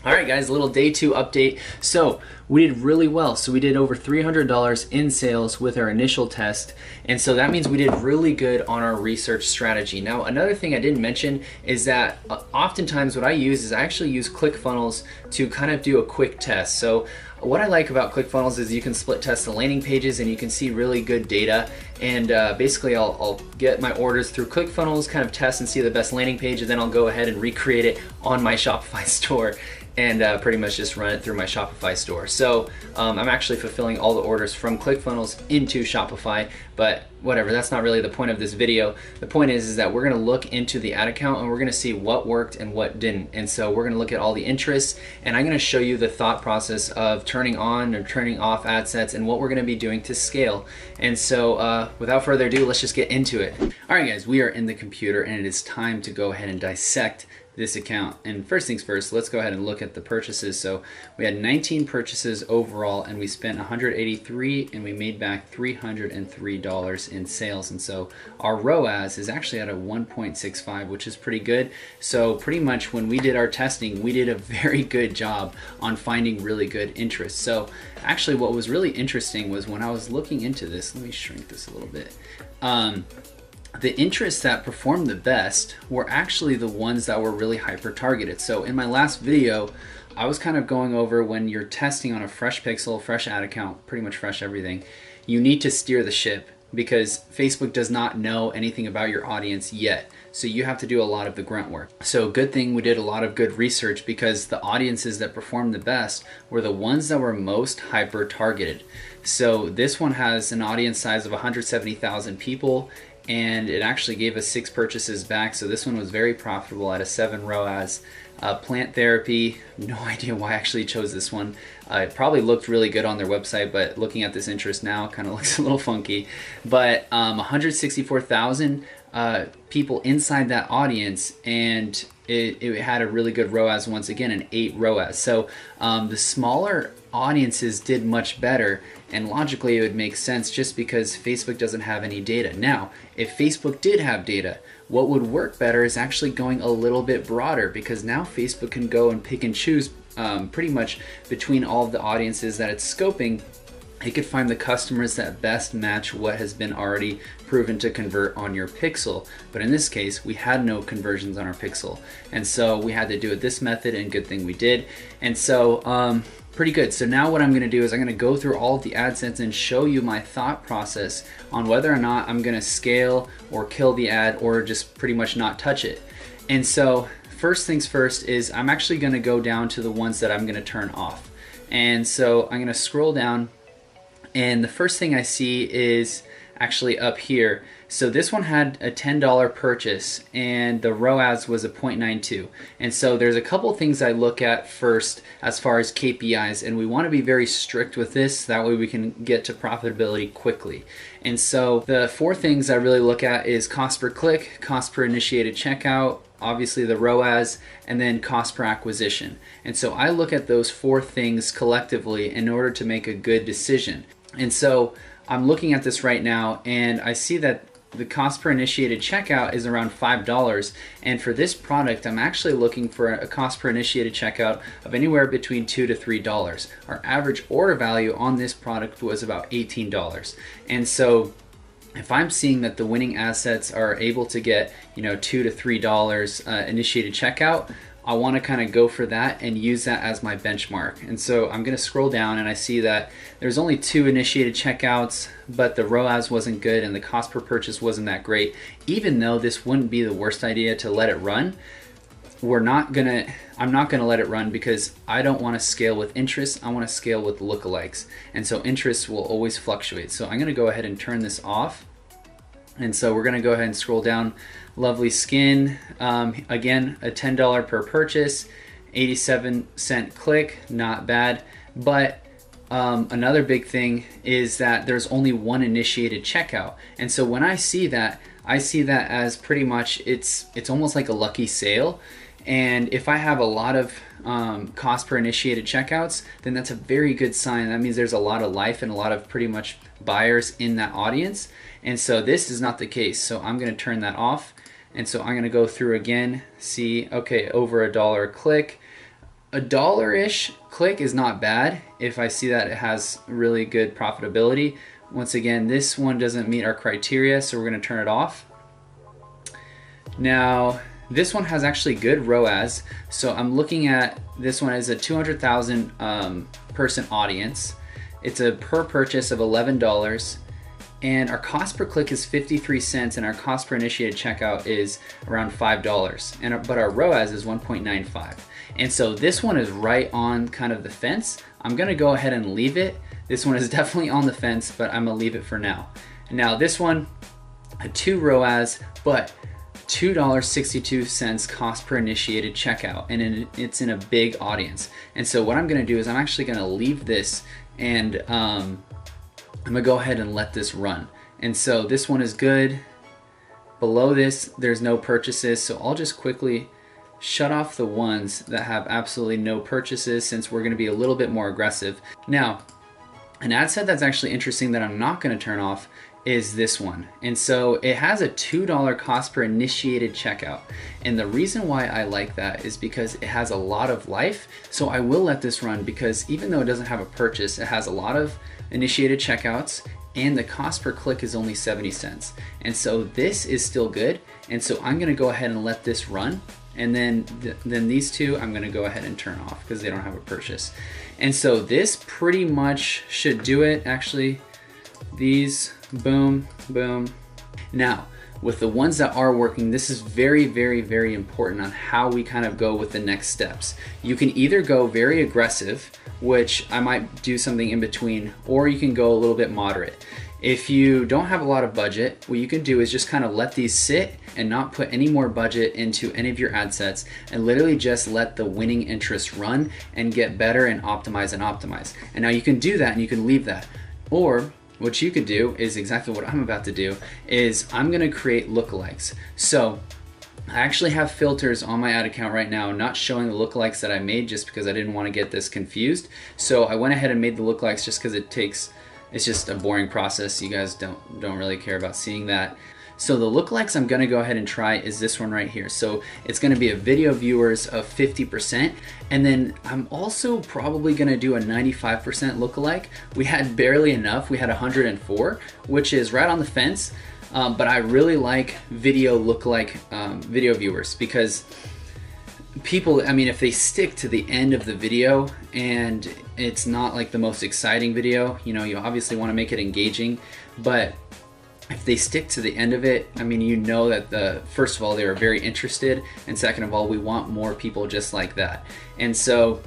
All right, guys, a little day two update. So we did really well. So we did over $300 in sales with our initial test. And so that means we did really good on our research strategy. Now, another thing I didn't mention is that oftentimes what I use is I actually use ClickFunnels to kind of do a quick test. So what I like about ClickFunnels is you can split test the landing pages and you can see really good data. And basically I'll get my orders through ClickFunnels, kind of test and see the best landing page, and then I'll go ahead and recreate it on my Shopify store and pretty much just run it through my Shopify store. So I'm actually fulfilling all the orders from ClickFunnels into Shopify, but whatever, that's not really the point of this video. The point is that we're gonna look into the ad account and we're gonna see what worked and what didn't. And so we're gonna look at all the interests, and I'm gonna show you the thought process of turning on or turning off ad sets and what we're gonna be doing to scale. And so without further ado, let's just get into it. All right, guys, we are in the computer and it is time to go ahead and dissect this account. And first things first, let's go ahead and look at the purchases. So we had 19 purchases overall and we spent 183 and we made back $303 in sales. And so our ROAS is actually at a 1.65, which is pretty good. So pretty much when we did our testing, we did a very good job on finding really good interest. So actually what was really interesting was when I was looking into this, let me shrink this a little bit. The interests that performed the best were actually the ones that were really hyper targeted. So in my last video, I was kind of going over when you're testing on a fresh pixel, fresh ad account, pretty much fresh everything, you need to steer the ship because Facebook does not know anything about your audience yet. So you have to do a lot of the grunt work. So good thing we did a lot of good research because the audiences that performed the best were the ones that were most hyper targeted. So this one has an audience size of 170,000 people, and it actually gave us 6 purchases back. So this one was very profitable at a 7 ROAS. Plant therapy, no idea why I actually chose this one. It probably looked really good on their website, but looking at this interest now, kind of looks a little funky. But 164,000 people inside that audience, and it had a really good ROAS, once again, an 8 ROAS. So the smaller audiences did much better, and logically it would make sense just because Facebook doesn't have any data. Now, if Facebook did have data, what would work better is actually going a little bit broader, because now Facebook can go and pick and choose pretty much between all of the audiences that it's scoping. It could find the customers that best match what has been already proven to convert on your pixel. But in this case, we had no conversions on our pixel. And so we had to do it this method, and good thing we did. And so pretty good. So now what I'm gonna do is I'm gonna go through all of the ad sets and show you my thought process on whether or not I'm gonna scale or kill the ad or just pretty much not touch it. And so first things first is I'm actually gonna go down to the ones that I'm gonna turn off. And so I'm gonna scroll down, and the first thing I see is actually up here. So this one had a $10 purchase and the ROAS was a 0.92. And so there's a couple things I look at first as far as KPIs, and we want to be very strict with this, that way we can get to profitability quickly. And so the 4 things I really look at is cost per click, cost per initiated checkout, obviously the ROAS, and then cost per acquisition. And so I look at those 4 things collectively in order to make a good decision. And so I'm looking at this right now and I see that the cost per initiated checkout is around $5, and for this product I'm actually looking for a cost per initiated checkout of anywhere between $2 to $3. Our average order value on this product was about $18. And so if I'm seeing that the winning assets are able to get, $2 to $3 initiated checkout, I want to kind of go for that and use that as my benchmark. And so I'm going to scroll down and I see that there's only 2 initiated checkouts, but the ROAS wasn't good and the cost per purchase wasn't that great. Even though this wouldn't be the worst idea to let it run, I'm not gonna let it run because I don't want to scale with interest. I want to scale with lookalikes. And so interests will always fluctuate. So I'm going to go ahead and turn this off. And so we're going to go ahead and scroll down. Lovely skin, again, a $10 per purchase, 87-cent click, not bad. But another big thing is that there's only 1 initiated checkout. And so when I see that as pretty much it's almost like a lucky sale. And if I have a lot of cost per initiated checkouts, then that's a very good sign. That means there's a lot of life and a lot of pretty much buyers in that audience. And so this is not the case. So I'm going to turn that off. And so I'm going to go through again, see, okay, over $1 a click. a dollar-ish click is not bad if I see that it has really good profitability. Once again, this one doesn't meet our criteria, so we're gonna turn it off. Now, this one has actually good ROAS. So I'm looking at, this one is a 200,000 person audience. It's a per purchase of $11. And our cost per click is 53 cents, and our cost per initiated checkout is around $5. But our ROAS is 1.95. And so this one is right on kind of the fence. I'm gonna go ahead and leave it. This one is definitely on the fence, but I'm gonna leave it for now. And now this one, a 2 ROAS, but $2.62 cost per initiated checkout, and it's in a big audience. And so what I'm gonna do is I'm actually gonna leave this, and I'm gonna go ahead and let this run. And so this one is good. Below this, there's no purchases, so I'll just quickly shut off the ones that have absolutely no purchases, since we're gonna be a little bit more aggressive. Now, an ad set that's actually interesting that I'm not gonna turn off is this one. And so it has a $2 cost per initiated checkout. And the reason why I like that is because it has a lot of life. So I will let this run, because even though it doesn't have a purchase, it has a lot of initiated checkouts, and the cost per click is only 70 cents. And so this is still good. And so I'm gonna go ahead and let this run. And then these two I'm gonna go ahead and turn off because they don't have a purchase. And so this pretty much should do it. Actually, these, boom, boom. Now, with the ones that are working, this is very, very, very important on how we kind of go with the next steps. You can either go very aggressive, which I might do something in between, or you can go a little bit moderate. If you don't have a lot of budget, what you can do is just kind of let these sit and not put any more budget into any of your ad sets, and literally just let the winning interest run and get better and optimize and optimize. And now you can do that and you can leave that. Or what you could do is exactly what I'm about to do, is I'm gonna create lookalikes. So I actually have filters on my ad account right now, not showing the lookalikes that I made, just because I didn't want to get this confused. So I went ahead and made the lookalikes just because it's just a boring process. You guys don't really care about seeing that. So the lookalikes I'm gonna go ahead and try is this one right here. So it's gonna be a video viewers of 50%, and then I'm also probably gonna do a 95% lookalike. We had barely enough, we had 104, which is right on the fence, but I really like video lookalike video viewers, because people, I mean, if they stick to the end of the video and it's not like the most exciting video, you know, you obviously wanna make it engaging, but if they stick to the end of it, I mean, you know that first of all, they were very interested, and second of all, we want more people just like that. And so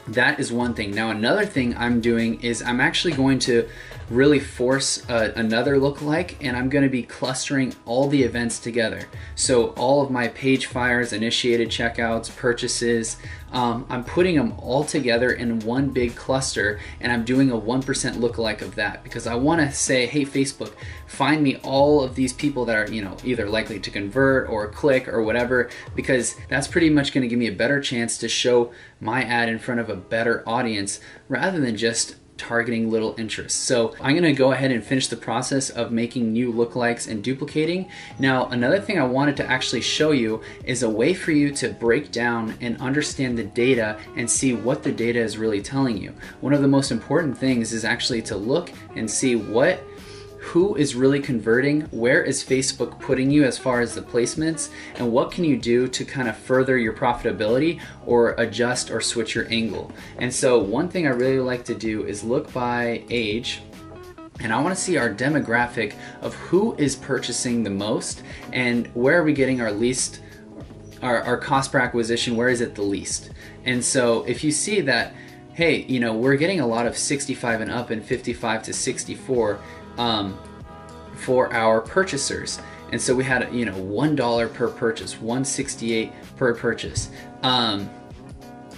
that is one thing. Now, another thing I'm doing is I'm actually going to really force another lookalike, and I'm going to be clustering all the events together. So all of my page fires, initiated checkouts, purchases, I'm putting them all together in one big cluster, and I'm doing a 1% lookalike of that, because I want to say, hey, Facebook, find me all of these people that are, you know, either likely to convert or click or whatever, because that's pretty much going to give me a better chance to show my ad in front of a better audience rather than just targeting little interests. So I'm gonna go ahead and finish the process of making new lookalikes and duplicating. Now, another thing I wanted to actually show you is a way for you to break down and understand the data and see what the data is really telling you. One of the most important things is actually to look and see who is really converting, where is Facebook putting you as far as the placements, and what can you do to kind of further your profitability or adjust or switch your angle. And so one thing I really like to do is look by age, and I want to see our demographic of who is purchasing the most and where are we getting our least, our cost per acquisition, where is it the least. And so if you see that, hey, you know, we're getting a lot of 65 and up and 55 to 64 for our purchasers, and so we had, you know, $1 per purchase, $1.68 per purchase.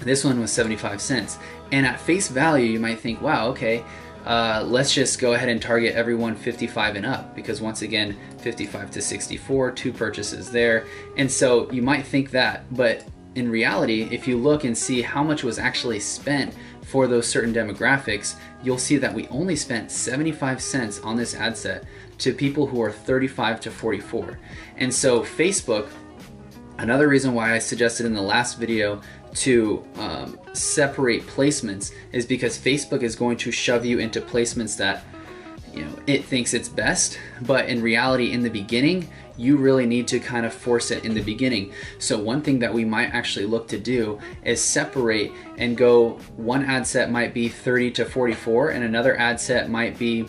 This one was 75 cents, and at face value you might think, wow, okay, let's just go ahead and target everyone 55 and up, because once again, 55 to 64, 2 purchases there. And so you might think that, but in reality, if you look and see how much was actually spent for those certain demographics, you'll see that we only spent 75 cents on this ad set to people who are 35 to 44. And so Facebook, another reason why I suggested in the last video to separate placements is because Facebook is going to shove you into placements that it thinks it's best, but in reality, in the beginning, you really need to kind of force it in the beginning. So one thing that we might actually look to do is separate and go, one ad set might be 30 to 44 and another ad set might be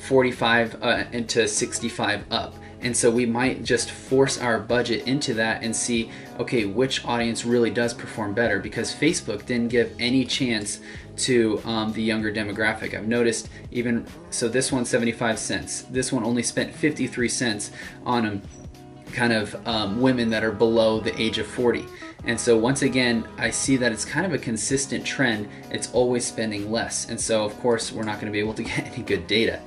45 into 65 up. And so we might just force our budget into that and see, okay, which audience really does perform better, because Facebook didn't give any chance to the younger demographic. I've noticed even, so this one's 75 cents. This one only spent 53 cents on kind of women that are below the age of 40. And so once again, I see that it's kind of a consistent trend. It's always spending less. And so of course, we're not gonna be able to get any good data.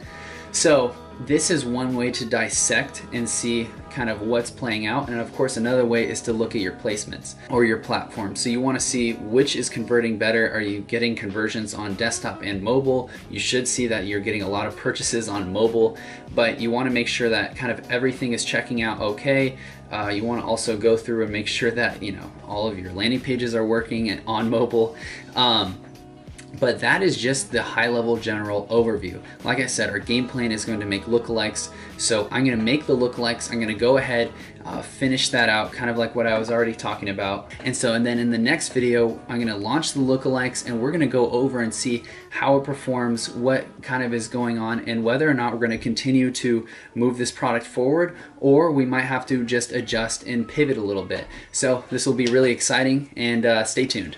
So this is one way to dissect and see kind of what's playing out. And of course, another way is to look at your placements or your platform. So you want to see which is converting better. Are you getting conversions on desktop and mobile? You should see that you're getting a lot of purchases on mobile, but you want to make sure that kind of everything is checking out okay. You want to also go through and make sure that all of your landing pages are working on mobile. But that is just the high-level general overview. Like I said, our game plan is going to make lookalikes. So I'm going to make the lookalikes. I'm going to go ahead, finish that out, kind of like what I was already talking about. And then in the next video, I'm going to launch the lookalikes, and we're going to go over and see how it performs, what kind of is going on, and whether or not we're going to continue to move this product forward, or we might have to just adjust and pivot a little bit. So this will be really exciting, and stay tuned.